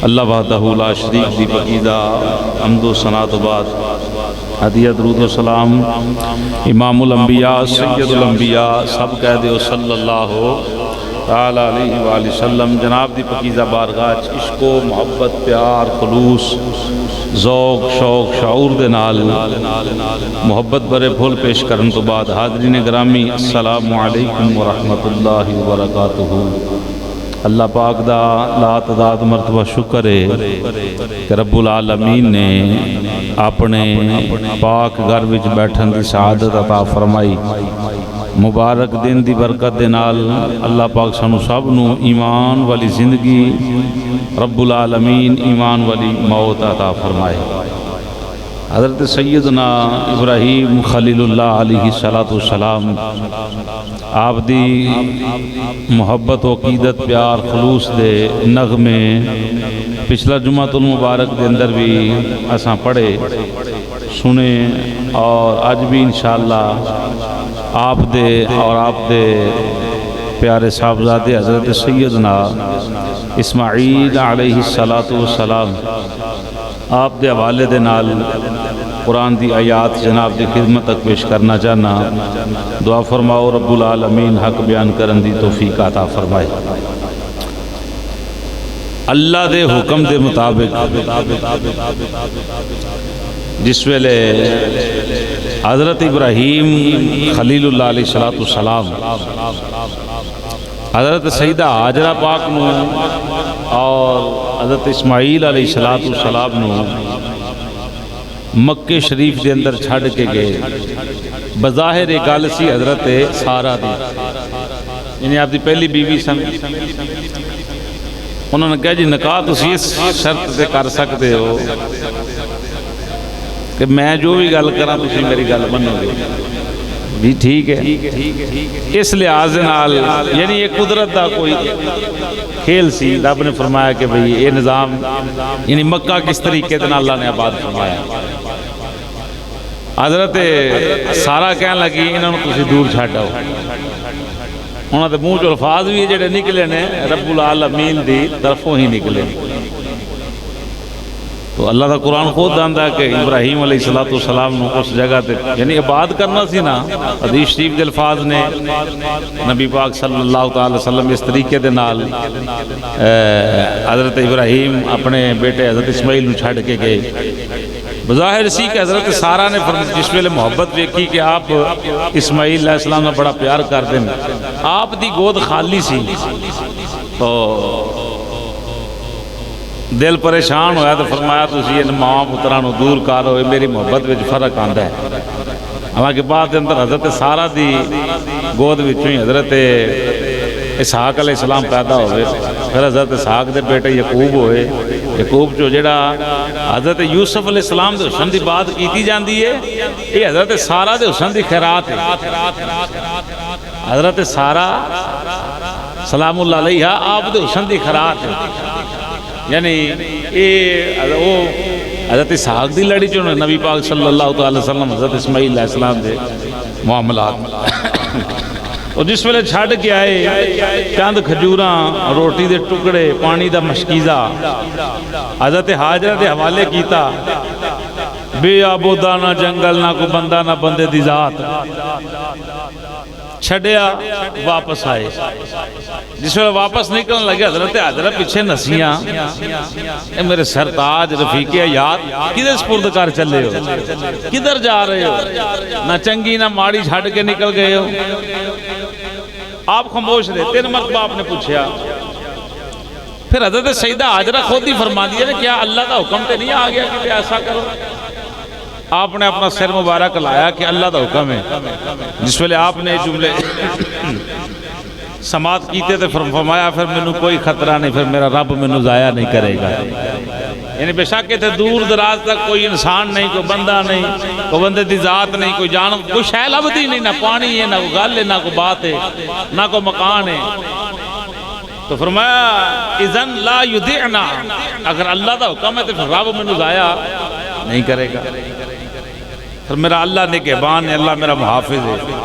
اللہ وحدہ لا شریک دی پکیدہ حمد و ثنا تو بعد ہدیہ درود و سلام امام الانبیاء سید الانبیاء سب کہہ دیو صلی اللہ تعالی علیہ وآلہ وسلم جناب دی پکیزہ بارگاہ عشق و محبت پیار خلوص ذوق شوق شعور دے نال محبت برے پھول پیش کرن تو بعد حاضرین گرامی السلام علیکم ورحمت اللہ وبرکاتہ۔ اللہ پاک دا لا تعداد مرتبہ شکر ہے کہ رب العالمین نے اپنے پاک گھر وچ بیٹھن دی سعادت عطا فرمائی۔ مبارک دن دی برکت دے نال اللہ پاک سانو سب نو ایمان والی زندگی رب العالمین ایمان والی موت عطا فرمائے۔ حضرت سیدنا ابراہیم خلیل اللہ علیہ السلام آپ دی محبت و عقیدت پیار خلوص دے نغمے پچھلا جمعۃ المبارک دے اندر بھی اساں پڑھے سنے اور آج بھی انشاءاللہ آپ دے اور آپ دے پیارے صاحبزادے حضرت سیدنا اسماعیل علیہ السلام آپ دے حوالے دے نال قرآن دی آیات جناب دی خدمت تک پیش کرنا چاہنا۔ دعا فرماؤ رب العالمین حق بیان کرن دی توفیق عطا فرمائے۔ اللہ دے حکم دے مطابق جس ویلے حضرت ابراہیم خلیل اللہ علیہ السلام حضرت سیدہ حاجرہ پاک نو اور حضرت اسماعیل علیہ السلام نو مکہ شریف دے اندر چھڑ کے گئے، بظاہر ایک گل سی حضرت سارہ دی، یعنی آپ دی پہلی بیوی سن۔ انہوں نے کہا جی نکاح تسی اس شرط سے کر سکتے ہو کہ میں جو بھی گل کراں تسی میری گل منو گے بھی ٹھیک ہے۔ اس لحاظ نال یعنی یہ قدرت دا کوئی کھیل سی، رب نے فرمایا کہ بھئی یہ نظام یعنی مکہ کس طریقے سے اللہ نے آباد فرمایا۔ حضرت سارہ کہنے لگی انہوں نے تسی دور چھاڑا ہو، انہوں نے منہ جو الفاظ بھی جڑے نکلے نے رب العالمین دی طرفوں ہی نکلے۔ تو اللہ کا قرآن خود آندا ہے کہ ابراہیم علیہ السلام نے اس جگہ تے یعنی عبادت کرنا سی نا، حدیث شریف دے الفاظ نے نبی پاک صلی اللہ تعالی وسلم اس طریقے دے نال حضرت ابراہیم اپنے بیٹے حضرت اسماعیل نو چھڑ کے گئے۔ بظاہر سی کہ حضرت سارہ نے جس ویلے محبت ویکھی کہ آپ اسماعیل علیہ السلام نے بڑا پیار کرتے ہیں، آپ دی گود خالی سی تو دل پریشان ہویا تو فرمایا تسی ان ماں پترانو دور کر ہوئے، میری محبت وچ فرق آندا ہے۔ حالانکہ بعد اندر حضرت سارہ دی گود وچوں ہی حضرت اسحاق علیہ السلام پیدا ہوئے، پھر حضرت اسحاق دے بیٹے یعقوب ہوئے، یعقوب جو جڑا حضرت یوسف علیہ السلام دے حسن دی بات کیتی جاندی ہے، یہ حضرت سارہ دے حسن دی خیرات ہے۔ حضرت سارہ سلام اللہ علیہ آپ دے حسن دی خیرات ہے، یعنی حضرت اسحاق دی لڑی جو نبی پاک صلی اللہ علیہ وسلم حضرت اسماعیل علیہ السلام دے معاملات اور جس ویلے چھڑ کے آئے چند کھجوراں روٹی دے ٹکڑے پانی دا مشکیزہ حضرت حاجرہ دے حوالے کیتا، بے آبودہ نہ جنگل نہ کو بندہ نہ بندے دی ذات، چھڑیا واپس آئے۔ جس وقت واپس نکلنے لگے حضرت حاجرہ پیچھے نسیاں، اے میرے سرتاج رفیق حیات کدھر سپرد کر چلے ہو، کدھر جا رہے ہو، نہ چنگی نہ ماڑی چھڑ کے نکل گئے ہو۔ آپ خاموش رہے، 3 مرتبہ آپ نے پوچھا۔ پھر حضرت سیدہ حاجرہ خود ہی فرما دیا کہ کیا اللہ کا حکم تے نہیں آ گیا کہ ایسا کرو؟ آپ نے اپنا سر مبارک لایا کہ اللہ کا حکم ہے۔ جس ویلے آپ نے جملے سماعت کیتے تھے فرمایا پھر مینوں کوئی خطرہ نہیں، پھر میرا رب مینوں ضائع نہیں کرے گا۔ یعنی بے شک کہ دور دراز تک کوئی انسان نہیں، کوئی بندہ نہیں، کوئی بندے دی ذات نہیں، کوئی جان کوئی شے لبدی نہیں، نہ پانی ہے، نہ کوئی گل ہے، نہ کوئی بات ہے، نہ کوئی مکان ہے۔ تو فرمایا اذن لا یدعنا، اگر اللہ کا حکم ہے تو پھر رب مینوں ضائع نہیں کرے گا۔ پھر میرا اللہ نگہبان ہے، اللہ میرا محافظ ہے۔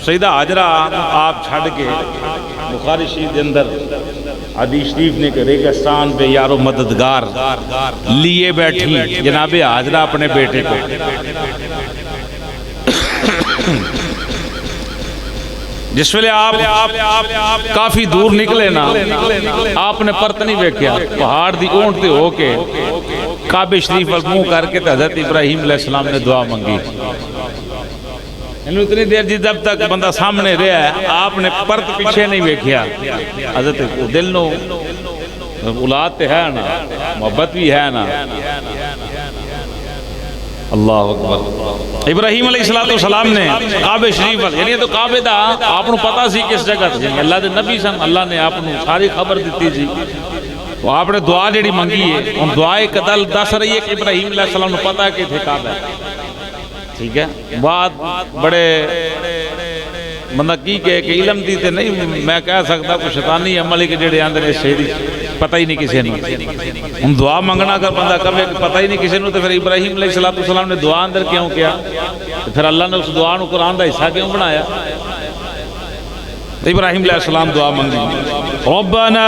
سیدہ حاجرہ آپ چھڑ کے بخاری شریف کے اندر حدیث شریف نے کہ ریگستان پہ یارو مددگار لیے بیٹھی جناب حاجرہ اپنے بیٹے کو. جس ویلے آپ کافی دور نکلے نا آپ نے پرت نہیں ویکھیا پہاڑ دی اونٹ تے ہو کے کعبہ شریف ول منہ کر کے حضرت ابراہیم علیہ السلام نے دعا منگی. اتنی دیر جی جب تک بندہ سامنے رہا ہے آپ نے پرت پیچھے نہیں ویکھیا. حضرت دل نو اولاد تے ہے نا محبت بھی ہے نا. اللہ اکبر. ابراہیم علیہ السلام نے کعبہ شریف یعنی تو کعبے دا آپ کو پتا سی کس جگہ تھی اللہ دے نبی سن اللہ نے آپ کو ساری خبر دیتی سی تو آپ نے دعا جڑی منگی ہے ان دعائے قدل دس رہی ہے کہ ابراہیم علیہ السلام نے پتا ہے کہ تھے کعبہ ہے. ٹھیک ہے بات بڑے بندہ کی کہ علم دی تے نہیں میں کہہ سکتا کوئی شیطانی عمل ہی کہ جڑے اندر اس شہری پتہ ہی نہیں کسی نے ہم دعا منگنا اگر بندہ کہے کہ پتہ ہی نہیں کسی نے تو پھر ابراہیم علیہ السلام نے دعا اندر کیوں کیا تو پھر اللہ نے اس دعا کو قرآن دا حصہ کیوں بنایا. تو ابراہیم علیہ السلام دعا منگی ربنا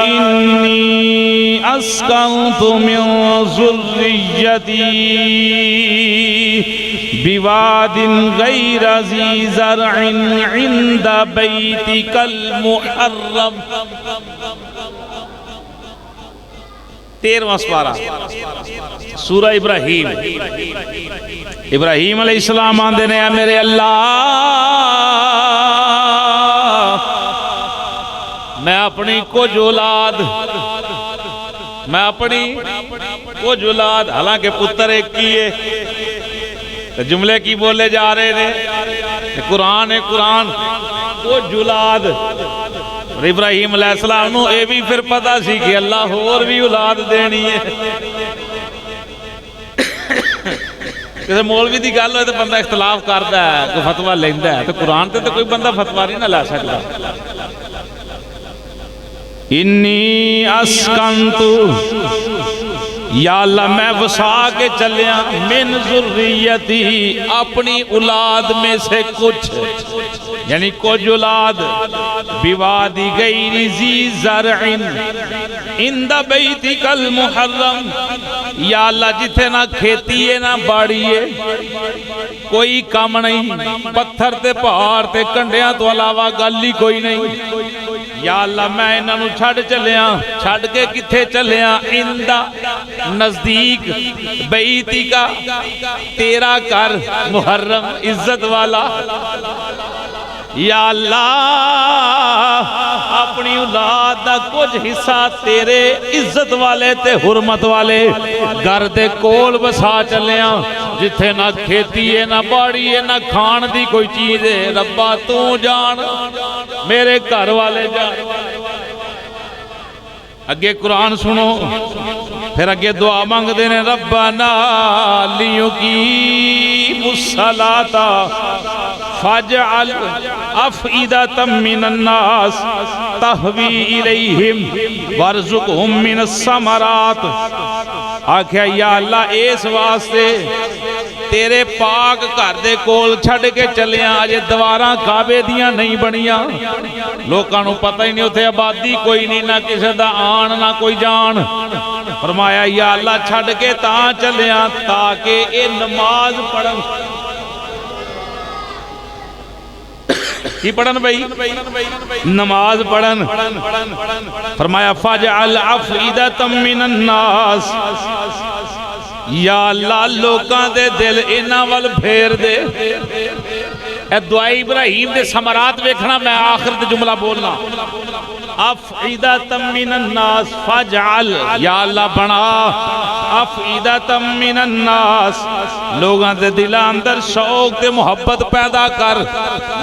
انی اسکنت من ذریتی بواد غیر ذی زرع عند بیتک المحرم. 13واں سپارہ سورہ ابراہیم. ابراہیم علیہ السلام آندے نے میرے اللہ میں اپنی کچھ اولاد حالانکہ پتر ایک کیے جملے کی بولے جا رہے نے قرآن کچھ اولاد. ابراہیم علیہ السلام نو اے بھی پھر پتا سی کہ اللہ اور بھی اولاد دینی ہے. کسی مولوی دی گل ہوئے تو بندہ اختلاف کرتا ہے کوئی فتویٰ لیندہ ہے تو قرآن تے تو کوئی بندہ فتویٰ نہیں نہ لے سکتا. انی اسکنتو یا اللہ میں وسا کے چلیا من ذریتی اپنی اولاد میں سے کچھ یعنی کچھ اولاد بوادی غیر ذی زرع عند بیتک المحرم. یا اللہ جتھے نہ کھیتی ہے نہ باڑی ہے کوئی کام نہیں پتھر تے پہاڑ تے کنڈیاں تو علاوہ گل ہی کوئی نہیں. یا اللہ میں انہاں نو چھڑ چلیا چھڑ کے کتھے چلیا اندہ نزدیک بیتی کا تیرا کر محرم عزت والا. یا اللہ اپنی اولاد دا کچھ حصہ تیرے عزت والے تے حرمت والے گھر دے کول بسا چلیا جتھے نہ کھیتی ہے نہ باڑی ہے نہ کھان دی کوئی چیز ہے. ربا تو جان میرے گھر والے جان. اگے قرآن سنو پھر اگے دعا مانگ دینے ربنا لیقیموا الصلاۃ فاجعل افئدۃ من الناس تہوی الیہم وارزقہم من الثمرات. آکھیا یا اللہ اس واسطے تیرے پاک گھر دے کول چھڑ کے چلیاں اجے دیواراں کعبے دیاں نہیں بنیاں لوکاں نوں پتہ ہی نہیں اوتھے آبادی کوئی نہیں نہ کسے دا آن نہ کوئی جان. فرمایا یا اللہ چھڑ کے تاں چلیاں تاکہ اے نماز پڑھن. کی پڑھن بھائی نماز پڑھن. فرمایا فاجعل افئدۃ من الناس یا اللہ لوکاں دے دل انہاں ول پھیر دے. اے دعائی ابراہیم دے ثمرات ویکھنا میں آخر تے جملہ بولنا افئدۃ من الناس فاجعل یا اللہ بنا افئدۃ من الناس لوگاں دے دلاں اندر شوق تے محبت پیدا کر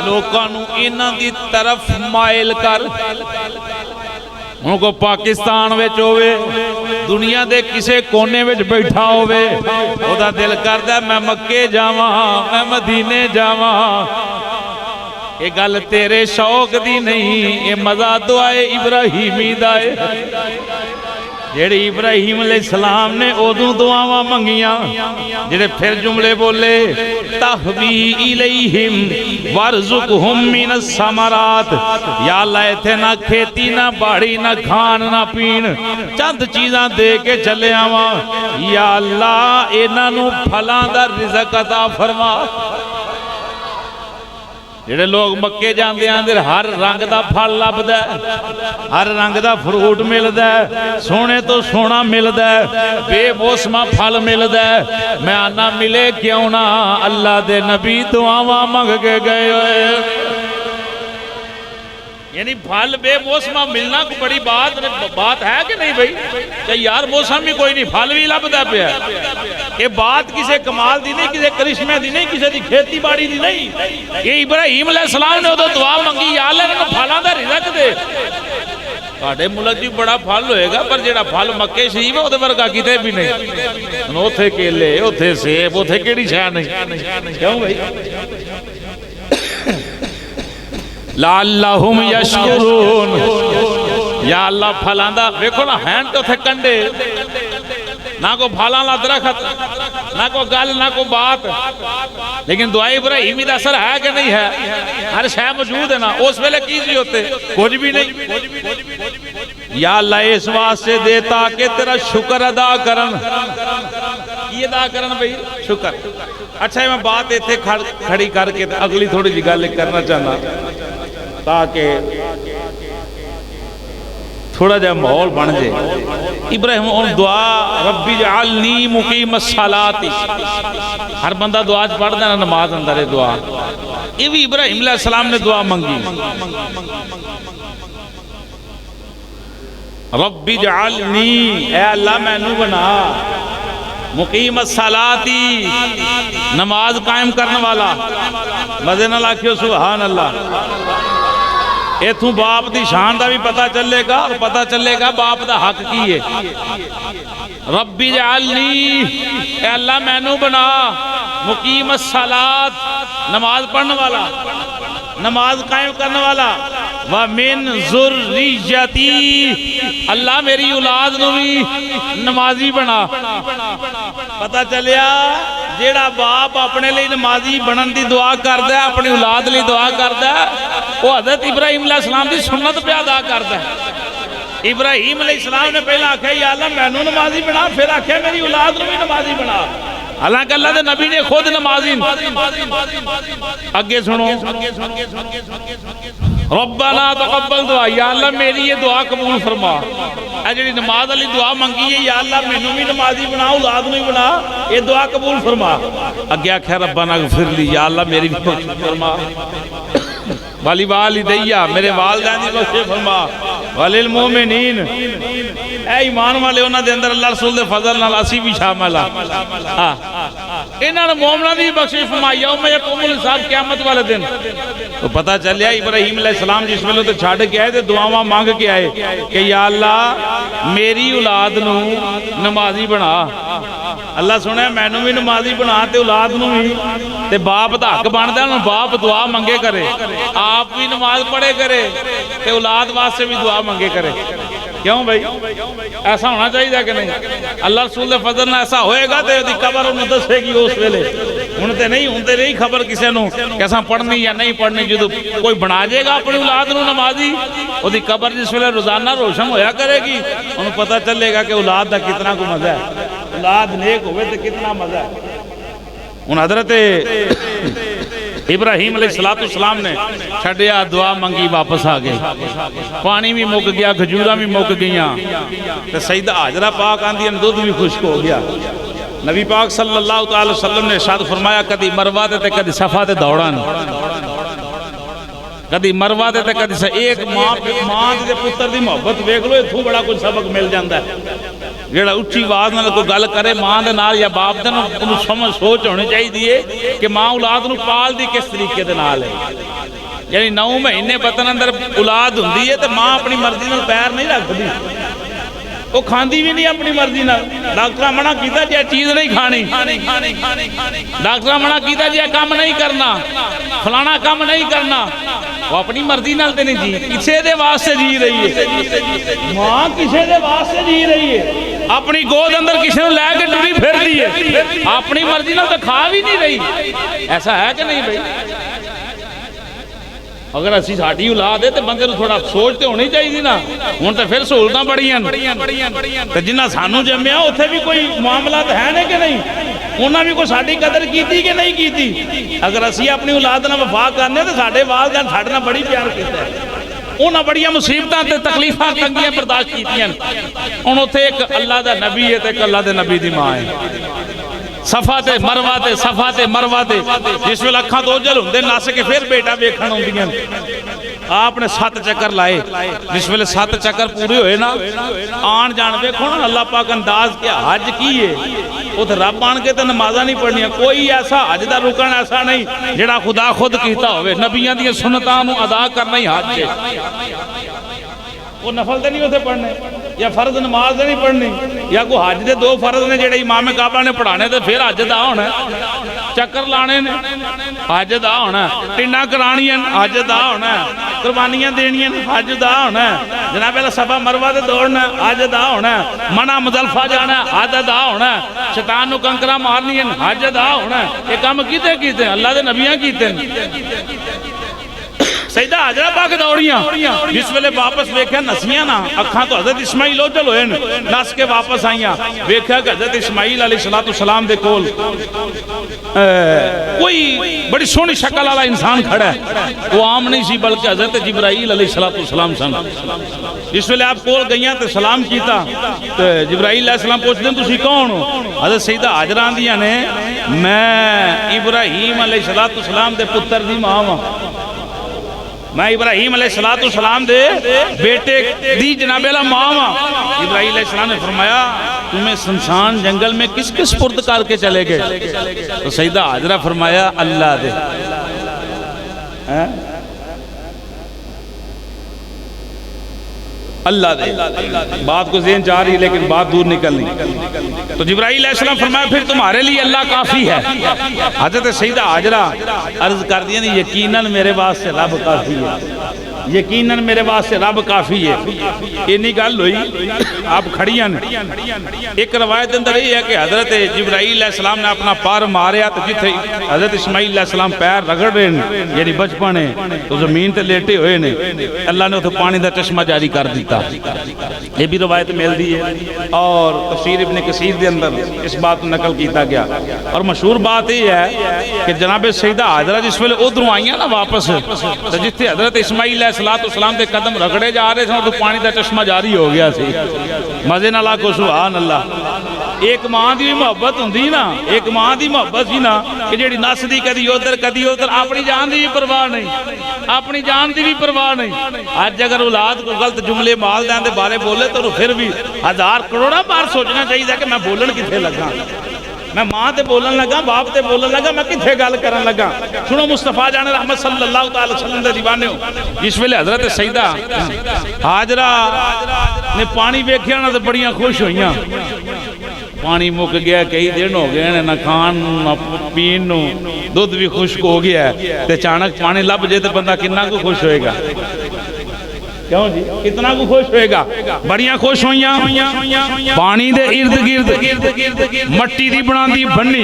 لوکاں نوں انہاں دی طرف مائل کر. ان کو پاکستان وچ ہوئے دنیا دے کسے کونے وچ بیٹھا ہوئے او دا دل کردا میں مکے جاواں میں مدینے جاواں. یہ گل تیرے شوق دی نہیں یہ مزہ دعائے ابراہیمی دا ہے. جڑے ابراہیم علیہ السلام نے ادوں دعاواں منگیاں جڑے پھر جملے بولے تحوی الیہم وارزقہم من الثمرات یا اللہ ایتھے نہ کھیتی نہ باڑی نہ کھان نہ پین چند چیزاں دے کے چلے آواں یا اللہ انہاں نوں پھلاں دا رزق عطا فرما جڑے لوگ مکے جاندے آندے ہر رنگ دا پھل لبدا ہے ہر رنگ دا فروٹ ملدا ہے سونے تو سونا ملدا ہے بے موسما پھل ملدا ہے میں آنا ملے کیوں نہ اللہ دے نبی دعاواں منگ کے گئے ہوئے یعنی پھل بے موسما ملنا کو بڑی بات ہے کہ نہیں بھائی کہ یار موسم بھی کوئی نہیں پھل بھی لبدا پیا یہ بات کسے کمال دی نہیں کسے کرشمے دی نہیں کسے دی کھیتی باڑی دی نہیں یہ ابراہیم علیہ السلام نے ادھر دعا منگی یا اللہ نے پھلاں دا رزق دے ساڈے ملک بھی بڑا پھل ہوئے گا پر جڑا پھل مکے شریف ہے وہ ورگا کتے بھی نہیں اوتھے کیلے اوتھے سیب اوتھے کیڑی شے نہیں کیوں بھائی لعلہم یشکرون یا اللہ پھلاں دا دیکھو نا ہیں تو تھے کنڈے نہ کو پھلاں لا درخت نہ کو گل نہ کو بات لیکن دعا ابراہیمی دا اثر ہے کہ نہیں ہے ہر شے موجود ہے نا اس ویلے کی سی ہوتے کچھ بھی نہیں یا اللہ اس واسطے دیتا کہ تیرا شکر ادا کرن یہ ادا کرن بھئی شکر اچھا میں بات ایتھے کھڑی کر کے اگلی تھوڑی جی گل کرنا چاہنا تاکہ تھوڑا جا ماحول بن جائے ابراہیم اور دعا ربی جعلنی مقیم الصلاۃ ہر بندہ دعا پڑھ دینا نماز اندر ہے دعا یہ بھی ابراہیم علیہ السلام نے دعا منگی ربی جعلنی اے اللہ میں نو بنا مقیم الصلاۃ نماز قائم کرنے والا مزے نہ لاکھیو سبحان اللہ ایتھوں باپ دی شان دا بھی پتہ چلے گا اور پتہ چلے گا باپ دا حق کی ہے ربی جعلنی اے اللہ میں نو بنا مقیم الصلاۃ نماز پڑھنے والا نماز قائم کرنے والا وَمِن ذُرِّيَّتِي اللہ میری اولاد نو بھی نمازی بنا پتہ چلیا جیڑا باپ اپنے لئے نمازی بنن دی دعا کردہ ہے اپنی اولاد لئے دعا کردہ ہے وہ حضرت ابراہیم علیہ السلام دی سنت پہ ادا کردہ ہے ابراہیم علیہ السلام نے پہلا آکھا یا اللہ میں نو نمازی بنا پھر آکھا میری اولاد نو بھی نمازی بنا حالانکہ اللہ دے نبی نے خود نمازی اگے سنو ربنا تقبل دعا یا اللہ میری یہ دعا قبول فرما اے جڑی نماز علی دعا منگی ہے یا اللہ میں نو بھی نمازی بنا اولاد نو بھی بنا یہ دعا قبول فرما اگے آکھا ربنا اغفر لی یا اللہ میری بھی بخشش فرما والی والدیہ میرے والدین دی بخشش فرما وللمومنین اے ایمان والے انہاں دے اندر اللہ رسول دے فضل نال اسی بھی شامل ہاں انہاں نے مومناں دی بخشش فرمائی یوم یقوم الحساب قیامت والے دن تو پتہ چلیا ابراہیم علیہ السلام جس ویلے تے چھڈ کے آئے تے دعاواں مانگ کے آئے کہ یا اللہ میری اولاد نو نمازی بنا اللہ سنے مینوں بھی نمازی بنا تے اولاد نو بھی تے باپ دا حق بندا ہے باپ دعا منگے کرے آپ بھی نماز پڑھے کرے تے اولاد واسطے بھی دعا منگے کرے کیوں بھائی ایسا ہونا چاہیے کہ نہیں اللہ رسول دے فضل نہ ایسا ہوئے گا تے دی قبر انہوں دسے گی اس ویلے ہونتے نہیں خبر کسے نو کیسا پڑھنی یا نہیں پڑھنی جدو کوئی بنا جائے گا اپنی اولاد نو نمازی وہ دی قبر جس ویلے روزانہ روشن ہویا کرے گی انہوں پتہ چلے گا کہ اولاد دا کتنا کو مزہ ہے اولاد نیک ہوئے تے کتنا مزہ ہے ان حضرت ابراہیم علیہ السلام نے چھڑیا دعا منگی واپس آگئے پانی بھی مک گیا کھجورہ بھی مک گیا تو سیدہ حاجرہ پاک آندھی دودھ بھی خشک ہو گیا نبی پاک صلی اللہ علیہ وسلم نے ارشاد فرمایا کدی مروا تے کدی صفا تے دوڑان کدی مروا تے کدی ایک ماں دے پتر دی محبت ویکھ لو اتھوں بڑا کچھ سبق مل جاندا ہے جیڑا اچھی آواز نال کوئی گل کرے ماں دے نال یا باپ دے نال انہوں سمجھ سوچ ہونی چاہیے کہ ماں اولاد نو پال دی کس طریقے دے نال ہے یعنی 9 مہینے بطن اندر اولاد ہوندی ہے تے ماں اپنی مرضی نال پیر نہیں رکھدی وہ کھاندی بھی نہیں اپنی مرضی نال ڈاکٹر منع کیتا جی چیز نہیں کھانی ڈاکٹر منع کیتا جی کام نہیں کرنا فلانا کام نہیں کرنا وہ اپنی مرضی نال تے نہیں جی کسے دے واسطے جی رہی ہے ماں کسے دے واسطے جی رہی ہے اپنی گود اندر کسی نے لے کے ٹری پھر دی ہے اپنی مرضی نال تو کھا بھی نہیں رہی ایسا ہے کہ نہیں بھائی اگر اسی ساڑھی اولاد ہے تو بندے کو تھوڑا سوچ تے ہونی چاہیے نا ہوں تو پھر سہولتاں بڑی ہیں جنہ سانو جمیا اتنے بھی کوئی معاملات ہے نا کہ نہیں انہاں بھی کوئی ساڑھی قدر کیتی کہ نہیں کیتی اگر اسی اپنی اولاد نہ وفا کرنے تو ساڑھے والدین ساڑھے نہ بڑی پیار کیتا ہے انہاں بڑیاں مصیبتاں تے تکلیفاں تنگیاں برداشت کیتیاں ان اتنے ایک اللہ دا نبی ہے تے ایک اللہ دے نبی دی ماں ہے صفا تے مروا تے جس ویلے اکھاں تو اوجل ہوندے نس کے پھر بیٹا ویکھن ہوندیاں آپ نے 7 چکر لائے جس ویلے 7 چکر پورے ہوئے نا آن جان ویکھو نا اللہ پاک انداز کیا حج کی ہے وہ تو رب آن کے تو نمازاں نہیں پڑھنی کوئی ایسا حج دا رکن ایسا نہیں جڑا خدا خود کیتا ہوئے نبیاں دی سنتاں نو ادا کرنا ہی حج ہے وہ نفل تے نہیں ہوتے پڑھنے یا فرض نماز نہیں پڑھنی یا کوئی حج دے 2 فرض نے جڑے امام کعبہ نے پڑھانے تے پھر حج دا ہونا چکر لانے نے حج دا ہونا ٹنڈاں کرانیاں حج دا ہونا قربانیاں دینیاں حج دا ہونا جناب اللہ صفا مروہ تے دوڑنا حج دا ہونا منع مزدلفہ جانا حج دا ہونا شیطان نو کنکرا مارنیاں حج دا ہونا یہ کام کیتے اللہ دے نبیاں کیتے سیدہ حجرہ پاک دوڑیاں جس ویلے واپس ویکھیا نسیاں نا اکھاں تو حضرت اسماعیل اوجل ہوئے نس کے واپس آئیاں ویکھیا کہ حضرت اسماعیل علیہ السلام دے کول کوئی بڑی سونی شکل والا انسان کھڑا ہے وہ عام نہیں سی بلکہ حضرت جبرائیل علیہ السلام سن جس ویلے آپ کول گئیاں تے سلام کیتا تو جبرائیل علیہ السلام پوچھ دیں تسی کون ہو حضرت سیدہ حجرہ آندیاں نے میں ابراہیم علیہ السلام دے پتر دی ماں ہاں میں ابراہیم علیہ السلام دے بیٹے دی جناب اللہ ماں ابراہیم علیہ السلام نے فرمایا تمہیں سنسان جنگل میں کس کس پرد کر کے چلے گئے تو سیدہ حجرہ فرمایا اللہ دے اللہ دے بات کو ذہن جا رہی لیکن بات دور نکلنی تو جبرائیل علیہ السلام فرمایا پھر تمہارے لیے اللہ کافی ہے حضرت سیدہ حجرہ عرض کر دیا نہیں یقیناً میرے واسطے رب کافی ہے یقیناً میرے واسطے رب کافی ہے انہی گل ہوئی آپ کھڑیاں ایک روایت اندر یہ ہے کہ حضرت جبرائیل علیہ السلام نے اپنا پار ماریا تو جتھے حضرت اسماعیل علیہ السلام پیر رگڑ رہے ہیں یعنی بچپن ہے تو زمین تے لیٹے ہوئے نے اللہ نے اتھے پانی دا چشمہ جاری کر دیتا یہ بھی روایت مل دی ہے اور تفسیر ابن کثیر دے اندر اس بات نقل کیتا گیا اور مشہور بات یہ ہے کہ جناب سیدہ حجرہ جس ویلے ادھروں آئیاں نا واپس تو جتھے حضرت اسماعیل علیہ السلام دے قدم رگڑے جا رہے تھے اور تو پانی دا چشمہ جاری ہو گیا سی مزے نہ لا کو سبحان اللہ ایک ماں دی محبت ہوندی نا ایک ماں دی محبت سی نا کہ جیڑی نس دی کدی ادھر اپنی جان دی بھی پرواہ نہیں اپنی جان دی بھی پرواہ نہیں آج اگر اولاد کو غلط جملے مال دے بارے بولے تو پھر بھی 1000 کروڑا بار سوچنا چاہیے کہ میں بولن کتھے لگا میں ماں تے بولن لگا باپ تے بولن لگا میں کتھے گل کرن لگا سنو مصطفیٰ جان رحمت صلی اللہ علیہ وسلم دے دیوانے ہو جس ویلے حضرت سیدہ حاجرہ نے پانی ویکھیا نا تے بڑیاں خوش ہوئیاں پانی مک گیا کئی دن ہو گئے نہ کھان نہ پین نو دودھ بھی خشک ہو گیا ہے تے چانک پانی لب جے تے بندہ کتنا کو خوش ہوئے گا کیوں جی کتنا کو خوش ہوئے گا بڑیاں خوش ہوئیاں پانی دے ارد گرد مٹی دی بنا دی بننی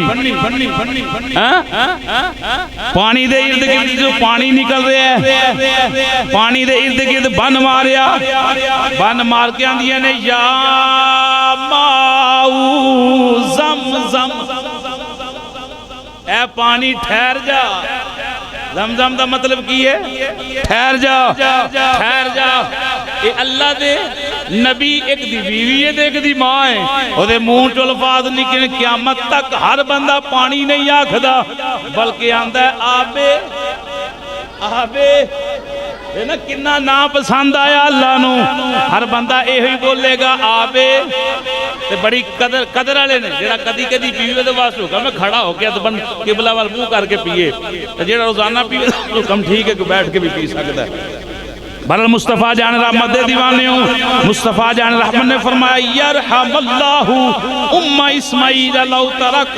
پانی دے ارد گرد جو پانی نکل رہے ہیں پانی دے ارد گرد بن ماریا بن مار کے آندیا نے یا ماؤ زمزم اے پانی ٹھہر جا زمزم دا مطلب کی ہے ٹھہر جا ٹھہر جا اے اللہ دے نبی ایک دی بیوی ہے ایک دی ماں ہے او دے منہ چو الفاظ نکلے قیامت تک ہر بندہ پانی نہیں آکھدا بلکہ آندا ہے آبے آبے نا کنا نا پسند آیا اللہ نو ہر بندہ اے ہی بولے گا آبے تے بڑی قدر والے نے جڑا کدی کدی پیوے دے واسطے ہوگا میں کھڑا ہو کے تو قبلہ وال منہ کر کے پیے تے جڑا روزانہ پیوے تو کم ٹھیک ہے کہ بیٹھ کے بھی پی سکتا ہے بہرحال مصطفیٰ جان رحمت دے دیوانے ہوں، مصطفیٰ جان رحمت نے فرمایا یرحم اللہ ام اسماعیل لو ترک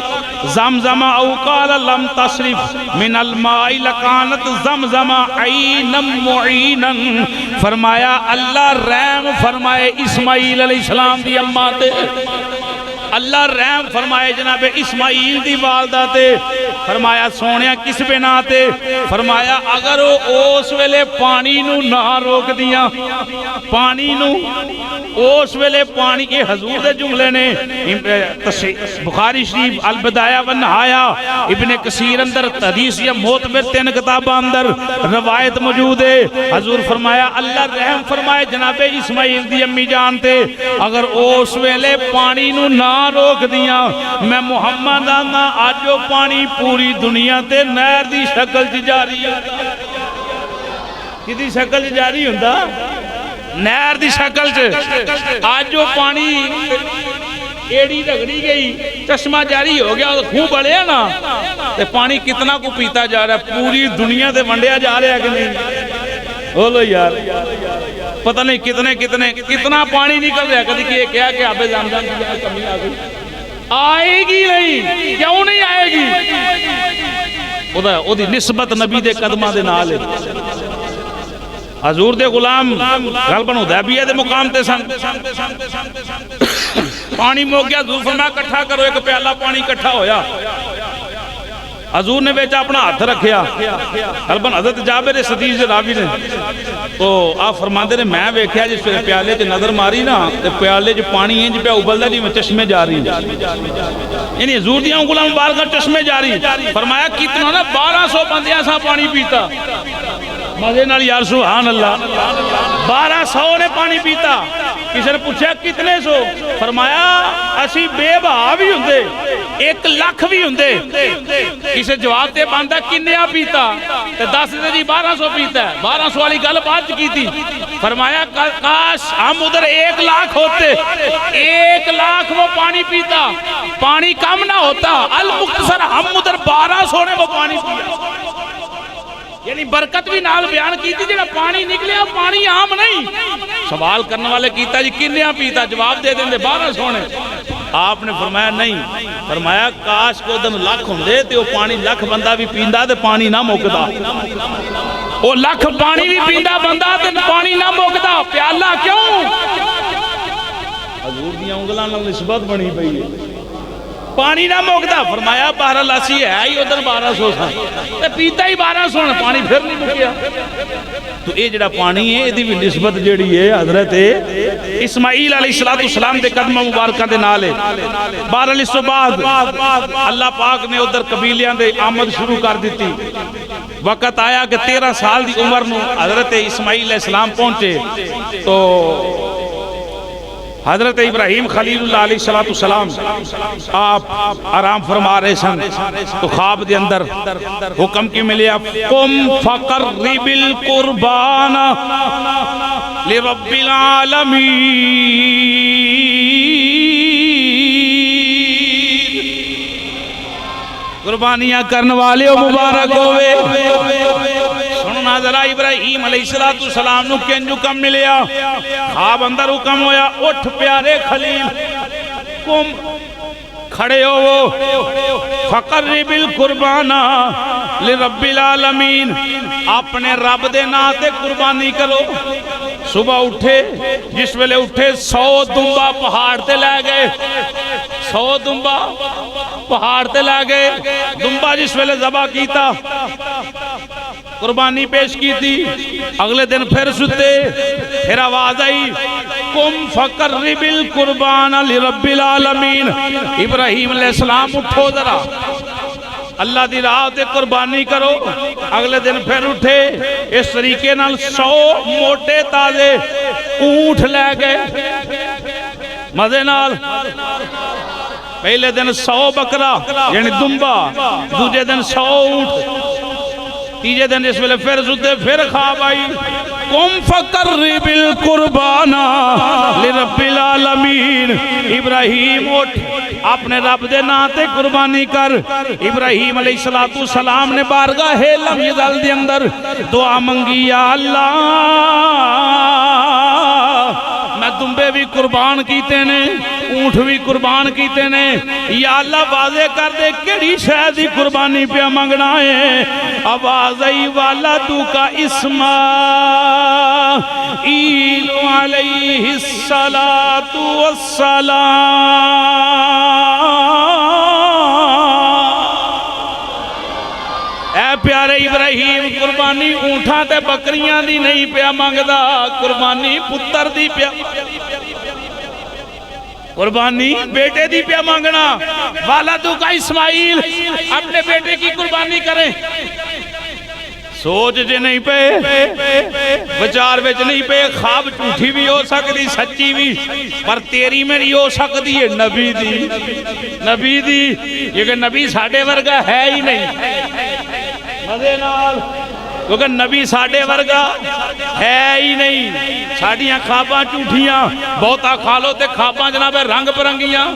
زمزم او قال لم تصرف من الماء لکانت زمزم عینا معینا، فرمایا اللہ رحم فرمائے اسماعیل علیہ السلام دی اماں تے، اللہ رحم فرمائے جناب اسماعیل دی والدہ تے، فرمایا سونیا کس بنا تے، فرمایا اگر اس ویلے پانی نو نہ روک دیا، پانی نو اس ویلے پانی کے حضور دے جملے نے بخاری شریف البدایہ والنہایہ ابن کثیر اندر حدیث یا معتبر 3 کتابہ اندر روایت موجود ہے، حضور فرمایا اللہ رحم فرمائے جناب اسماعیل دی امی جانتے اگر اس ویلے پانی نو نہ روک دیا میں محمد آنا آج جو پانی پوری دنیا تے نہر دی شکل چ جاری ہوتا، کدی شکل چ جاری ہوتا، نہر دی شکل چ، آج جو پانی ایڑی رگڑی گئی چشمہ جاری ہو گیا خون بڑھے نا تے پانی کتنا کو پیتا جا رہا ہے، پوری دنیا تے ونڈیا جا رہا ہے کہ نہیں؟ بولو یار پتہ نہیں کتنا پانی نکل رہا ہے، کدی کیا کہ آبے زمزم کی کمی آ گئی، آئے گی نہیں، کیوں نہیں آئے گی؟ او دی نسبت نبی دے قدمہ دے نال ہے، حضور دے غلام غالباً حدیبیہ دے مقام تے سن، پانی مو گیا، حضور فرمایا کٹھا کرو، ایک پیالہ پانی کٹھا ہویا، حضور نے بیچا اپنا ہاتھ رکھیا، غالباً حضرت جابر صدیق سے راوی نے تو آپ فرماندے نے میں ویکھیا جس پیالے چ نظر ماری نا تے پیالے چ پانی انج پہ ابلدا جی میں چشمے جاری، یعنی حضور دیاں انگلاں مبارکاں چشمے جاری، فرمایا کتنا نا 1200 بندیاں سا پانی پیتا، مزے نال یار سبحان اللہ، 1200 نے پانی پیتا، کسی نے پوچھا کتنے سو، فرمایا اسی بے بہا بھی ہوندے 1 لاکھ بھی ہوندے، کسی جواب دے باندھا کنیا پیتا تے 10 دے جی 1200 پیتا ہے، 1200 والی گل بات کی تھی، فرمایا کاش ہم ادھر 1 لاکھ ہوتے، 1 لاکھ وہ پانی پیتا، پانی کم نہ ہوتا، المختصر ہم ادھر 1200 نے وہ پانی پیا، یعنی برکت بھی نال بیان کی تھی جنہا پانی نکلے پانی عام نہیں، سوال کرنے والے کیتا جی کنیا پیتا، جواب دے دیں دے 1200 نے، آپ نے فرمایا نہیں، فرمایا کاش کو دن لاکھ ہوں دے تے وہ پانی لاکھ بندہ بھی پیندہ تے پانی نہ موکدہ، وہ لاکھ پانی بھی پیندہ بندہ تے پانی نہ موکدہ، پیالہ کیوں؟ حضور دیاں انگلاں نال نسبت بنی پئی ہے، پانی نہ موکدہ، فرمایا بہرحال اسی ہے ہی ادھر 1200 سا تے پیتا ہی 1200 نے، پانی پھر نہیں مکیا، تو اے جڑا پانی ہے ایدی بھی نسبت جڑی ہے حضرت اسماعیل علیہ السلام دے قدمہ مبارکہ دے نالے، بہرحال اس بعد اللہ پاک نے ادھر قبیلیاں دے آمد شروع کر دیتی، وقت آیا کہ 13 سال دی عمر نو حضرت اسماعیل علیہ السلام پہنچے تو حضرت ابراہیم خلیل اللہ علیہ السلام آپ آرام فرما رہے سن تو خواب دے اندر حکم کی ملیا قم فقرب القربان لرب العالمین، قربانیاں کرنے والے ہو مبارک ہوئے، سننا ذرا ابراہیم علیہ السلام نو کنجو کم ملیا، خواب اندر حکم ہویا اٹھ پیارے خلیل کم کھڑے ہو فقرب القربان لرب العالمین، اپنے رب دے ناتے قربانی کرو، صبح اٹھے جس ویلے اٹھے 100 دنبا پہاڑ تے لے گئے، 100 دنبا پہاڑ تے لے گئے، دنبا جس ویلے ذبح کیتا قربانی پیش کی تھی، اگلے دن پھر ستے، پھر آواز آئی قم فقرب القربان لرب العالمین، ابراہیم علیہ السلام اٹھو ذرا اللہ دی راہ تے قربانی کرو، اگلے دن پھر اٹھے، اس طریقے نال 100 موٹے تازے اونٹ لے گئے مزے نال، پہلے دن 100 بکرا یعنی دنبا، دوجہ دن 100 اونٹ، تیجے دن اس ویلے پھر ستے، پھر خواب آئی قم فقرب القربان لرب العالمین، ابراہیم اٹھ اپنے رب دے نا تے قربانی کر۔ ابراہیم علیہ السلام نے بارگاہ لم یزل دے اندر دعا منگی، یا اللہ میں دمبے بھی قربان کیتے نے، اونٹ بھی قربان کیتے نے، یا اللہ واضح کر دے کیڑی شے دی قربانی پہ منگنا ہے۔ آواز آئی والدک اسماعیل علیہ السلام۔ اے پیارے ابراہیم قربانی اونٹاں تے بکریاں دی نہیں پیا منگدا، قربانی پتر دی پیا، قربانی بیٹے دی پیا مانگنا۔ والدک اسماعیل اپنے بیٹے کی قربانی کریں۔ سوچ جے نہیں پے، بچار وچ نہیں پے، خواب جھوٹی بھی ہو سکتی سچی بھی، پر تیری میری ہو سکتی ہے نبی دی، نبی دی، کیونکہ نبی ساڑھے ورگا ہے ہی نہیں، مزے نال، کیونکہ نبی ساڑھے ورگا ہے ہی نہیں۔ ساڑھیاں خواباں جھوٹیاں، بہتا کھالو تے خواباں جناب رنگ پرنگیاں،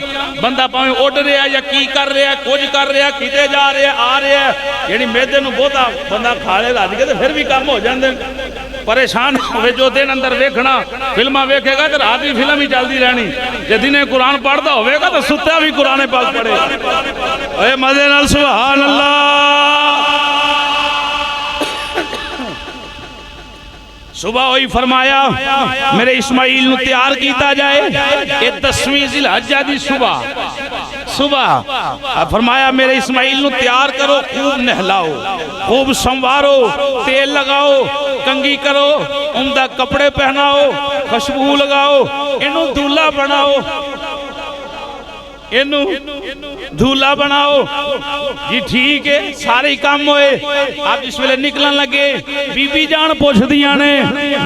بندہ پاویں اڑ رہا یا کی کر رہا، کچھ کر رہا، کیتے جا رہا، آ رہا، یعنی میدے نو بہتا بندہ کھالے راج کے تو پھر بھی کام ہو جاندے۔ پریشان ہوئے جو دن اندر ویکھنا، فلمہ ویکھے گا تو رات بھی فلم ہی چلتی رہنی، جے دنے قرآن پڑھتا ہوئے گا تو ستیا بھی قرآن پاک پڑھے۔ اے مزے نال سبحان اللہ۔ صبح ہوئی فرمایا میرے اسماعیل نو تیار کیتا جائے، یہ 10ویں ذی الحجہ دی صبح فرمایا میرے اسماعیل نو تیار کرو، خوب نہلاؤ، خوب سنوارو، تیل لگاؤ، کنگھی کرو، عمدہ کپڑے پہناؤ، خوشبو لگاؤ، انہوں دولہ بناؤ، انہوں دھولا بناؤ۔ جی ٹھیک ہے، سارے کام ہوئے۔ آپ جس ویلے نکلن لگے، بی بی جان پوچھ دیا نے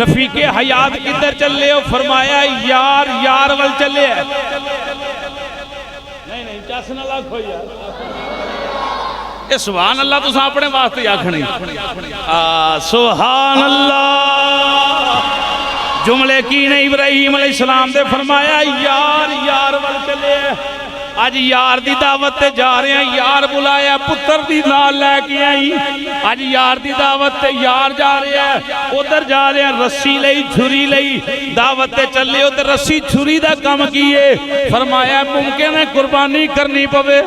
رفیق حیات کدھر چلے ہو؟ فرمایا یار یار ول چلے ہے۔ نہیں چس نہ لکھ ہو یار، اے سبحان اللہ تو اپنے واسطے آکھنی، سبحان اللہ۔ جملے کی نے ابراہیم علیہ السلام دے فرمایا یار یار ول چلے ہے۔ آج یار دی دعوت تے جا رہے ہیں، یار بلایا پتر دی نال لے کے آئی، آج یار دی دعوت تے یار جا رہے ہیں، ادھر جا رہے ہیں، رسی لئی چھری لئی دعوت تے چلے ادھر رسی چھری دا کم کیے۔ فرمایا ممکن ہے قربانی کرنی پوے،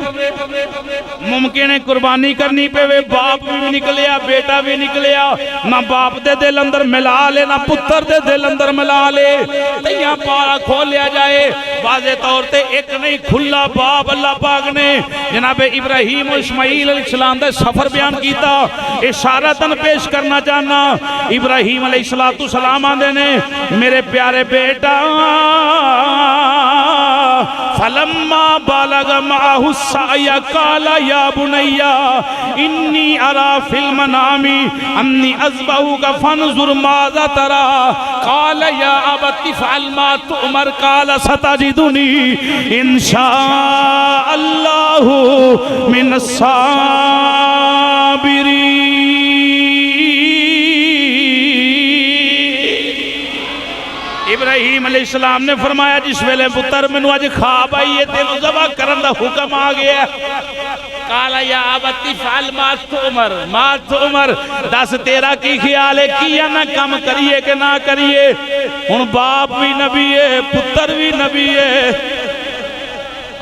ممکن ہے قربانی کرنی پوے، باپ بھی نکلیا بیٹا بھی نکلیا، نہ باپ دے دل اندر ملا لے نہ پتر دے دل اندر ملا لے، تیہاں پارا کھول لیا جائے۔ واضح طور تے ایک نہیں کھلا باپ اللہ پاک نے جناب ابراہیم و اسماعیل علیہ السلام دے سفر بیان کیتا، اشارتاً پیش کرنا چاہنا۔ ابراہیم علیہ السلام آندے نے میرے پیارے بیٹا فلما بالغ معه السعي قال يا بني إني أرى في المنام أني أذبحك فانظر ماذا ترى قال يا أبت افعل ما تؤمر قال ستجدني إن شاء الله من الصابرين۔ ابراہیم علیہ السلام نے فرمایا جس ویلے پتر منو اج خواب آئی ہے تینوں ذبح کرن دا حکم آ گیا۔ قال یا ابت افعل ما تؤمر، ما تؤمر، دس تیرا کی خیال ہے کیا نہ کم کریے کہ نہ کریے؟ ہن باپ بھی نبی ہے پتر بھی نبی ہے۔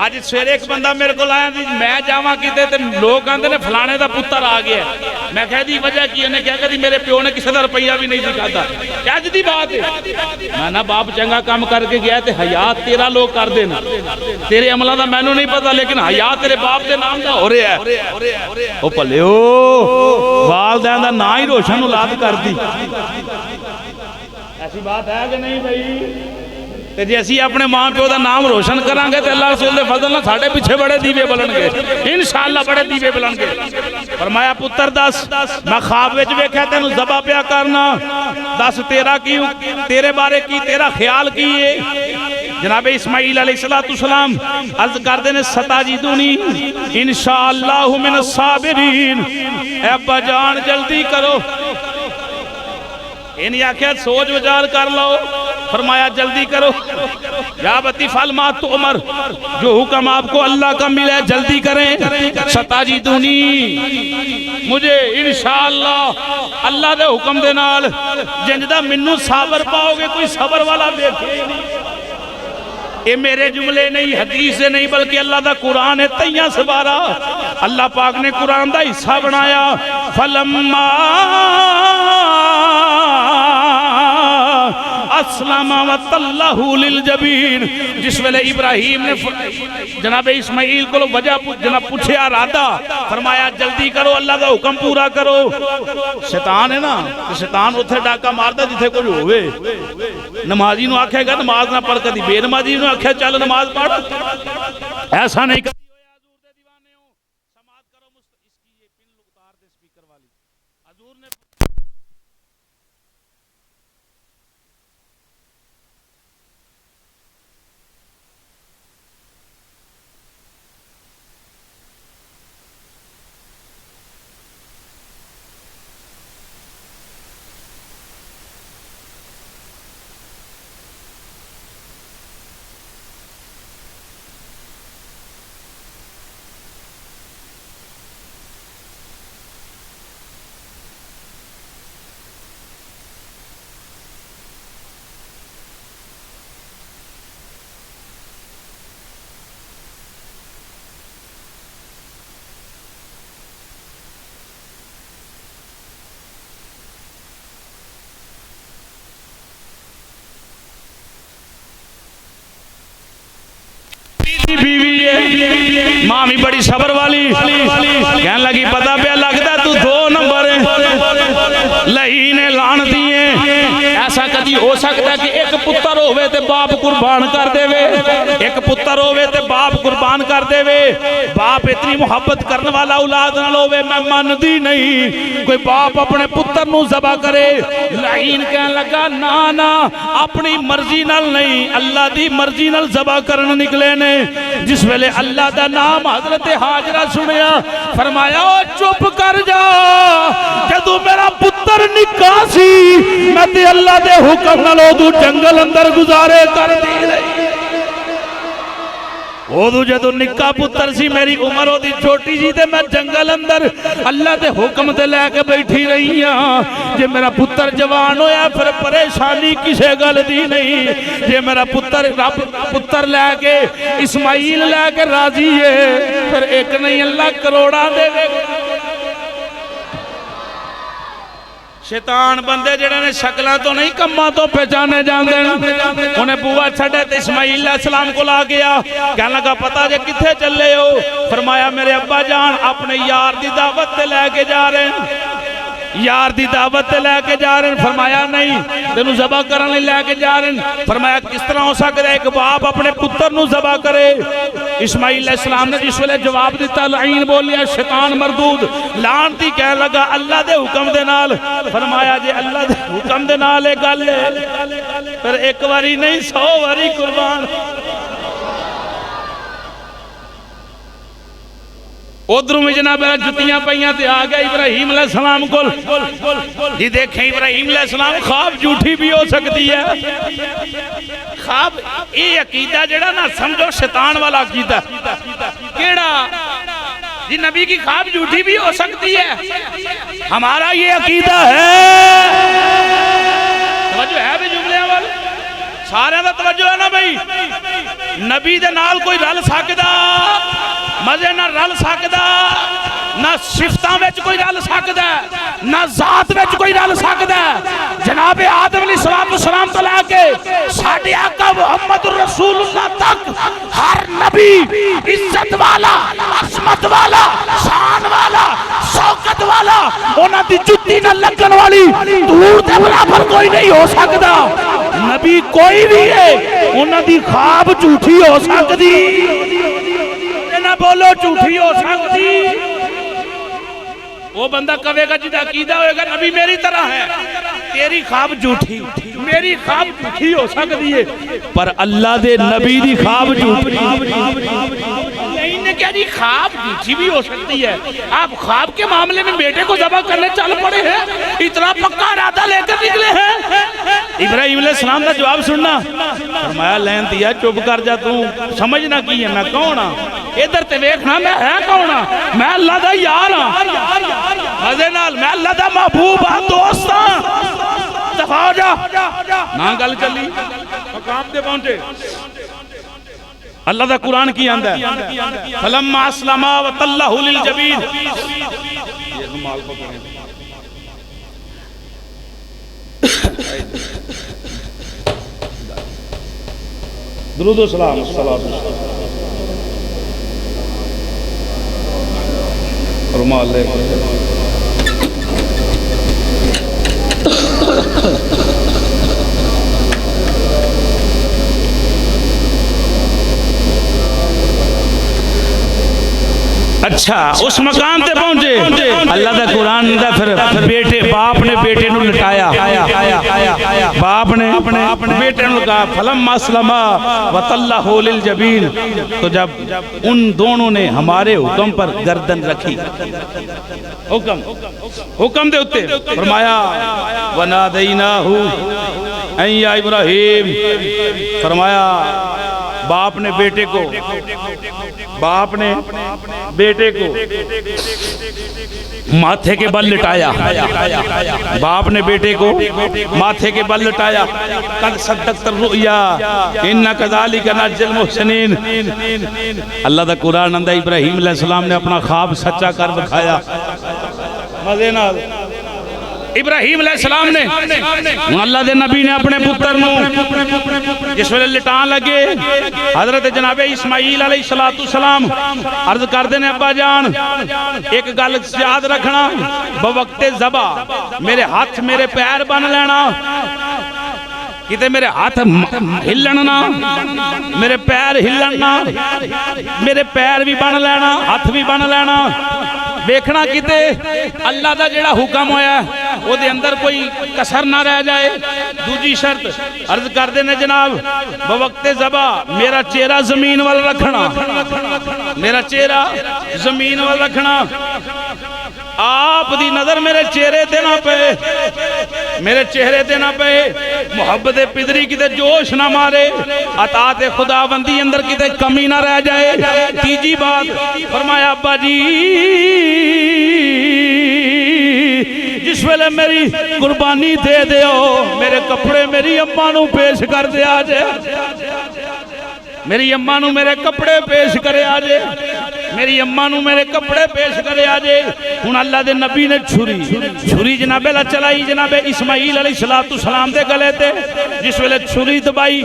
آج سویرے ایک بندہ میرے کو لایا دی میں جاواں کیتے تے لوگ آندے نے فلانے دا پتر آ گیا، میں کہہ دی وجہ کی انہیں کیا کہہ دی میرے پیو نے کسی دا روپیہ بھی نہیں سکھاتا، کیا جدی بات ہے؟ میں نہ باپ چنگا کام کر کے گیا تے حیات تیرا لوگ کر دینا، تیرے عملہ دا میں نو نہیں پتا لیکن حیات تیرے باپ دے نام دا ہو رہا ہے۔ او پلے او والدین دا نا ہی روشن اولاد کر دی، ایسی بات ہے کہ نہیں بھائی؟ کہ جیسی اپنے ماں پیو دا نام روشن کران گے تو اللہ رسول دے فضل نہ ساڑھے پیچھے بڑے دیوے بلن گے، انشاءاللہ بڑے دیوے بلن گے۔ فرمایا پتر دس میں خواب وچ ویکھیا تینوں ذبح پیا کرنا، دس تیرا کی تیرے بارے کی تیرا خیال کی ہے؟ جناب اسماعیل علیہ السلام عرض کر دینے ستاجدونی انشاءاللہ من الصابرین، اے ابا جان جلدی کرو، انہی آکھیا سوچ وچار کر لو، فرمایا جلدی کرو یا ابتی افعل ما تؤمر، جو حکم آپ کو اللہ کا ملا ہے جلدی کریں، ستاجدونی، مجھے انشاءاللہ اللہ دے حکم دے نال جنجدہ منو صبر پاؤ گے، کوئی صبر والا دیکھے ہی نہیں۔ یہ میرے جملے نہیں، حدیث سے نہیں، بلکہ اللہ دا قرآن ہے، تیہاں سے بارا اللہ پاک نے قرآن دا حصہ بنایا۔ فَلَمَّا اسلم وَتَلَّهُ لِلْجَبِينِ، جس ویلے ابراہیم نے جناب اسماعیل کو وجہ جناب پوچھے ارادہ، فرمایا جلدی کرو، اللہ کا حکم پورا کرو۔ شیطان ہے نا، شیطان اتھے ڈاکہ ماردا جتھے کوئی ہوئے، نمازی نو آکھے گا نماز نہ پڑھ کر، بے نمازی نو آکھے چل نماز پڑھ، ایسا نہیں کر۔ بیوی ہے مامی بڑی صبر والی، کہنے لگی پتہ پہ لگتا تو 2 نمبر لہی نے لان دیئے، ایسا کدی ہو سکتا ہے کہ ایک پتر ہوئے تے باپ قربان کر دے وے، ایک پتر ہوئے تے باپ قربان کر دے وے، باپ اتنی محبت کرنے والا اولاد نہ لوے، میں من دی نہیں کوئی باپ اپنے پتر نو ذبح کرے۔ لعین کہنے لگا نا اپنی مرضی نال نہیں، اللہ دی مرضی نال ذبح کرنے نکلے نے۔ جس ویلے اللہ دا نام حضرت حاجرہ سنیا، فرمایا او چپ کر جا، جدو میرا پتر نکاح سی میں تے اللہ دے حکم نال اودو جنگل اندر گزارے کر دی رہی، اودو جدو نکاح پتر سی میری عمر ہو دی چھوٹی جی تے میں جنگل اندر اللہ دے حکم تے لے کے بیٹھی رہی ہاں۔ جے میرا پتر جوان ہویا پھر پریشانی کسے گل دی نہیں، جے میرا پتر لے کے اسماعیل لے کے راضی ہے پھر ایک نہیں اللہ کروڑا دے دے۔ شیطان بندے جڑے نے شکلہ تو نہیں کمہ تو پہچانے جان دیں، انہیں بوا چھڑے تے اسماعیل علیہ السلام کو لا گیا، کہنے لگا پتہ جے کتھے چلے ہو؟ فرمایا میرے ابا جان اپنے یار دی دعوت تے لے کے جا رہے ہیں، یار دی دعوت تے لے کے جا رہے ہیں۔ فرمایا نہیں تینوں ذبح کرنے لے کے جا رہے ہیں۔ فرمایا کس طرح ہو سکتا ہے ایک باپ اپنے پتر نو ذبح کرے؟ اسماعیل علیہ السلام نے جس ویلے جواب دیتا، لعین بولیا شیطان مردود لعنتی، کہنے لگا اللہ دے حکم دے نال۔ فرمایا جے اللہ دے حکم دے نال ایک گل ہے پھر ایک واری نہیں 100 واری قربان۔ ادھروں میں جناب جتیاں پہیاں تے آ گیا ابراہیم علیہ السلام کو، جی دیکھیں ابراہیم علیہ السلام خواب جھوٹی بھی ہو سکتی ہے، خواب یہ عقیدہ جڑا نا سمجھو شیطان والا عقیدہ کیڑا جی نبی کی خواب جھوٹی بھی ہو سکتی ہے، ہمارا یہ عقیدہ ہے۔ توجہ ہے بھی جملے والے سارے دا توجہ ہے نا بھئی، نبی دے نال کوئی رل سکدا مزے نہ رل سکدا، نہ صفتاں وچ کوئی رل سکدا، نہ ذات وچ کوئی رل سکدا۔ جناب آدم علیہ السلام تو لے کے ساڈے آقا محمد رسول اللہ تک ہر نبی عزت والا، عظمت والا، شان والا، شوکت والا، انہاں دی جُتی نہ لگن والی دھوڑ دے برابر کوئی نہیں ہو سکدا۔ نبی کوئی بھی ہے انہاں دی خواب جھوٹی ہو سکتی، نہ بولو جھوٹی ہو سکتی۔ وہ بندہ کہے گا جدہ عقیدہ ہوئے گا نبی میری طرح ہے، تیری خواب جھوٹی، میری خواب جھوٹی ہو سکتی ہے، پر اللہ دے نبی دی خواب جھوٹی۔ یہی نے کہا جی خواب جھوٹی بھی ہو سکتی ہے، آپ خواب کے معاملے میں بیٹے کو ذبح کرنے چل پڑے ہیں، اتنا پکا ارادہ لے کر نکلے ہیں۔ ابراہیم علیہ السلام کا جواب سننا، فرمایا لین دیا چپ کر جا، تو سمجھنا کی ہے میں کون ہاں، ادھر تے ویکھنا میں ہے کون ہاں، میں اللہ دا یار ہاں، مزے نال میں اللہ دا محبوب ہاں، دوست ہاں، دفاع ہو جا نہ گل چلی مقام تے پہنچے۔ اللہ دا قرآن کی آندہ ہے فَلَمَّا أَسْلَمَا وَتَلَّهُ لِلْجَبِينِ، درود و سلام رمال لے اچھا اس مقام تے پہنچے، اللہ دا قرآن دا پھر بیٹے باپ نے بیٹے نو لٹایا، باپ نے بیٹے نو لٹایا فَلَمَّا أَسْلَمَا وَتَلَّهُ لِلْجَبِينِ، تو جب ان دونوں نے ہمارے حکم پر گردن رکھی، حکم دے اتے فرمایا وَنَادَيْنَاهُ اَن يَا إِبْرَاهِيمُ، فرمایا باپ نے بیٹے کو ماتھے کے بل لٹایا، باپ نے بیٹے کو ماتھے کے بل لٹایا، قَدْ صَدَّقْتَ الرُّؤْيَا إِنَّا كَذَلِكَ نَجْزِي الْمُحْسِنِينَ۔ اللہ دا قرآن اندہ ابراہیم علیہ السلام نے اپنا خواب سچا کر دکھایا، مزے نال ابراہیم علیہ السلام نے اللہ دے نبی نے اپنے پتر نو جس ویلے لٹان لگے، حضرت جناب اسماعیل علیہ السلام عرض کر دینے ابا جان ایک گل یاد رکھنا، بوقت ذبح میرے ہاتھ میرے پیر بن لینا، کتے میرے ہاتھ ہلنا میرے پیر ہلنا، میرے پیر بھی بن لینا ہاتھ بھی بن لینا، دیکھنا کتے اللہ دا جڑا حکم ہویا ہے وہ دے اندر کوئی کسر نہ رہ جائے۔ دوجی شرط عرض کر دینے جناب بوقت ذبح میرا چہرہ زمین وال رکھنا، میرا چہرہ زمین وال رکھنا، آپ دی نظر میرے چہرے تے نہ پے، میرے چہرے تے نہ پے، محبت پدری کتے جوش نہ مارے، اطاعت خدا بندی اندر کتے کمی نہ رہ جائے۔ تیجی بات فرمایا ابا جی جس ویلے میری قربانی دے دیو میرے کپڑے میری اماں نو پیش کر دے آجے، میری اماں نو میرے کپڑے پیش کرے آجے، میری اماں نو میرے کپڑے پیش کرے آجے۔ ہن اللہ دے نبی نے چھری جناب اللہ چلائی جناب اسماعیل علیہ السلام دے گلے تے، جس ویلے چھری دبائی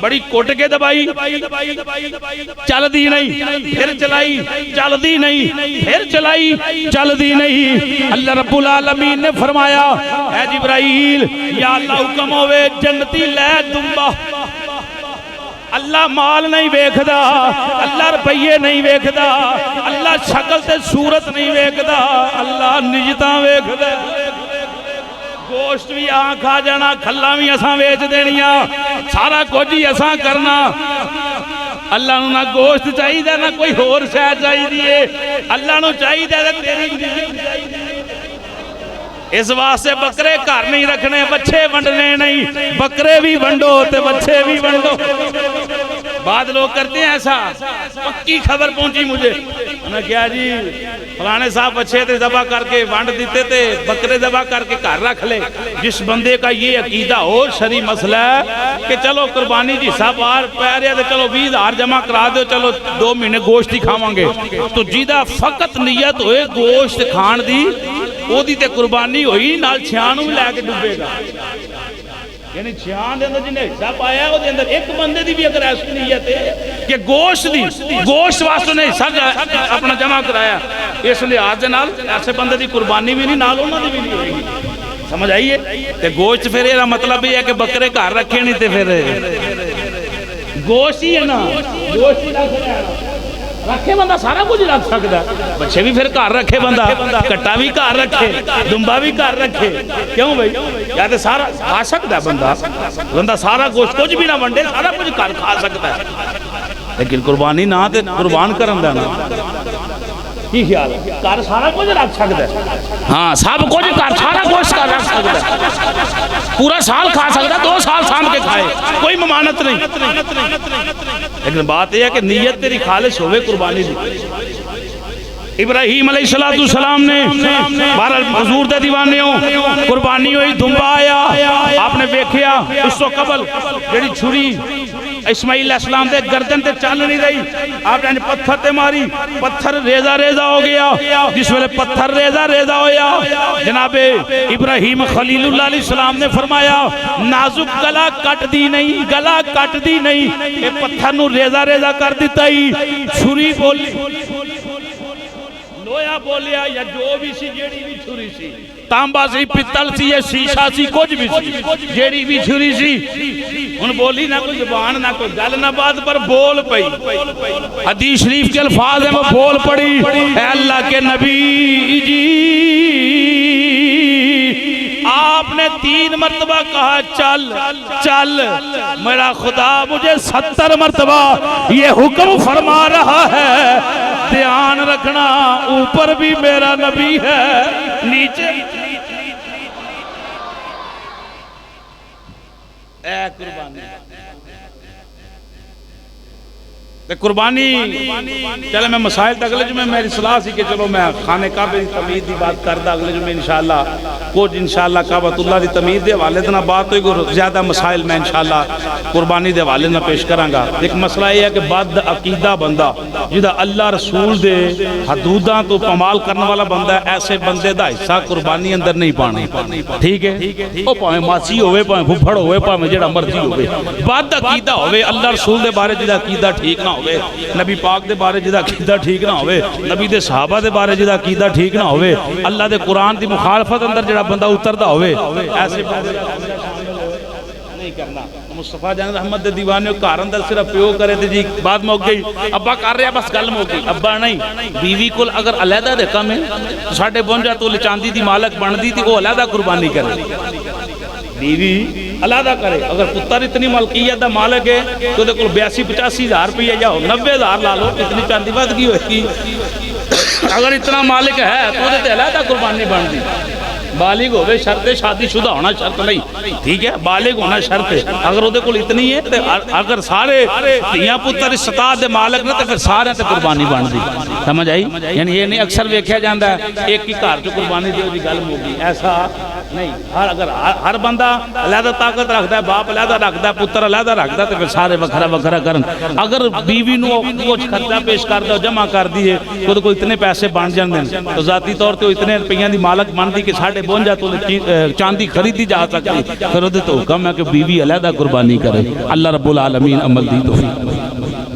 بڑی کوٹ کے دبائی، چل دی نہیں پھر چلائی، چل دی نہیں پھر چلائی، چل دی نہیں۔ اللہ رب العالمین نے فرمایا اے جبرائیل یا اللہ حکم ہوئے جنتی لے دمبا، اللہ مال نہیں ویکھدا، اللہ روپیے نہیں ویکھدا، اللہ شکل تے صورت نہیں ویکھدا، اللہ نجتاں ویکھدا۔ گوشت بھی آن کھا جانا، کھلا بھی اساں ویچ دینیاں، سارا کچھ ہی اساں کرنا، اللہ نو نہ گوشت چاہیے دے نہ کوئی اور شے چاہیے دیئے، اللہ نو چاہیے دے تیری اس واسطے بکرے گھر نہیں رکھنے، بچے ونڈنے نہیں، بکرے بھی ونڈو تے بچے بھی ونڈو۔ بعد لوگ کرتے ہیں ایسا، پکی خبر پہنچی مجھے، انہوں نے کیا جی فلانے صاحب بچے تے ذبح کر کے ونڈ دیتے تے بکرے ذبح کر کے گھر رکھ لے۔ جس بندے کا یہ عقیدہ ہو شرعی مسئلہ ہے کہ چلو قربانی جی سب آر پیرے تے چلو 20,000 جمع کرا دو، چلو 2 مہینے گوشت ہی کھاواں گے، تو جیدہ فقط نیت ہوئے گوشت کھان دی او دی تے قربانی ہوئی نال چھیانوں بھی لے کے ڈوبے گا، یعنی چھیان دے اندر جنہیں حصہ پایا ہے وہ دے اندر ایک بندے دی بھی اگر ایسی نیت ہے کہ گوشت واسطے نے حصہ اپنا جمع کرایا، اس لحاظ دے نال ایسے بندے دی قربانی بھی نہیں نال انہوں دی بھی نہیں ہوئے گی، سمجھ آئیے؟ کہ گوشت پھر یہ مطلب یہ ہے کہ بکرے گھر رکھے نہیں تے پھر گوشت ہی ہے نا، گوشت ہی رکھے بندہ سارا کچھ رکھ سکتا ہے، بچے بھی پھر گھر رکھے بندہ، کٹا بھی گھر رکھے، دمبا بھی گھر رکھے، کیوں بھائی؟ یا تو سارا کھا سکتا ہے بندہ سارا گوشت کچھ بھی نہ ونڈے سارا کچھ گھر کھا سکتا ہے، لیکن قربانی نہ تے قربان کرن دا نا کی خیال ہے؟ گھر سارا کچھ رکھ سکتا ہے، ہاں سب کچھ گھر سارا گوشت رکھ سکتا ہے، پورا سال کھا سکتا ہے، 2 سال سام کے کھائے، کوئی ممانت نہیں، لیکن بات یہ ہے کہ نیت تیری خالص ہوئے قربانی دی۔ ابراہیم علیہ السلام نے بہرحال حضور دے دیوانے ہو قربانی ہوئی، دھمبا آیا، آپ نے دیکھیا اس تو قبل جڑی چھری اسماعیل علیہ السلام دے گردن تے چل نہیں رہی، آپ نے پتھر تے ماری، پتھر ریزہ ریزہ ہو گیا، جس ویلے پتھر ریزہ ریزہ ہویا جناب ابراہیم خلیل اللہ علیہ السلام نے فرمایا نازک گلا کٹ دی نہیں، گلا کٹ دی نہیں، اے پتھر نو ریزہ ریزہ کر دیتا ہی، چھری بولی لویا بولیا یا جو بھی سی جیڑی بھی چھری سی، تانبا سی، پتل سی، یا شیشہ سی، کچھ بھی سی، جیڑی بھی چھری سی، ان بولی نہ کوئی زبان نہ کوئی گل نہ بات پر بول پئی، حدیث شریف کے الفاظ ہیں وہ بول پڑی، اے اللہ کے نبی جی آپ نے 3 مرتبہ کہا چل چل، میرا خدا مجھے 70 مرتبہ یہ حکم فرما رہا ہے، دھیان رکھنا اوپر بھی میرا نبی ہے نیچے اے قربانی چلے میں مسائل تک اگلے جمعے میری صلاح سی کہ چلو میں خانے کعبے دی تمید دی بات کردہ اگلے جمعے انشاءاللہ کچھ انشاءاللہ کعبۃ اللہ دی تمید دے حوالے دینا بات ہوئی کوئی زیادہ مسائل میں انشاءاللہ قربانی دے حوالے نہ پیش کرانگا۔ ایک مسئلہ یہ ہے کہ بد عقیدہ بندہ جدہ اللہ رسول دے حدوداں تو پمال کرنے والا بندہ ہے، ایسے بندے دا حصہ قربانی اندر نہیں پانا، ٹھیک ہے؟ وہ پاہے ماسی ہوئے، پاہے بھپڑ ہوئے، پاہے جڑا مرضی ہوئے، بد عقیدہ ہوئے، اللہ رسول دے بارے جدہ عقیدہ ٹھیک نہ ہوئے، نبی پاک دے بارے جدہ عقیدہ ٹھیک نہ ہوئے، نبی دے صحابہ دے بارے جدہ عقیدہ ٹھیک نہ ہوئے، اللہ دے قرآن دی مخالفت اندر جڑا بندہ اتردہ ہوئے، ایسے بندے نہیں کرنا۔ مصطفیٰ جان احمد دے دیوانے کار اندر صرف پیو کرے تھے جی بات میں ہو گئی، ابا کر رہے بس گل میں ہو گئی، ابا نہیں، بیوی کو اگر علیحدہ دے کم ہے 52 تولے چاندی دی مالک بن دی تھی وہ علیحدہ قربانی کرے، بیوی علیحدہ کرے، اگر پتر اتنی ملکیت دا مالک ہے تو دے کل 82-85 ہزار روپیہ یا 90 ہزار لالو، اتنی چاندی بات کی ہوئی، اگر اتنا مالک ہے تو دے علیحدہ قربانی بن دی، بالغ ہوئے شرط شادی شدہ ہونا شرط نہیں، ٹھیک ہے؟ بالغ ہونا شرط ہے، اگر وہ دے کل اتنی ہے اگر سارے دیاں پتر اس سطاعت دے مالک نے تو پھر سارے تے قربانی بن دی، سمجھ آئی؟ یعنی یہ نہیں اکثر ویکھیا جاندہ ہے ایک کی کار جو قربانی دیو دی گل ہوگی، ایسا نہیں، اگر ہر بندہ علیحدہ طاقت رکھتا ہے، باپ علیحدہ رکھتا ہے، پتر علیحدہ رکھتا ہے تو پھر سارے وکھرا وکھرا کرن، اگر بیوی نو کچھ خرچہ پیش کر دو جمع کر دیئے کو اتنے پیسے بن جان دیں تو ذاتی طور تے اتنے روپیاں دی مالک بن دی کہ 52 تو چاندی خریدی جا سکتی، پھر وہ تو حکم ہے کہ بیوی علیحدہ قربانی کرے۔ اللہ رب العالمین عمل دی توفیق۔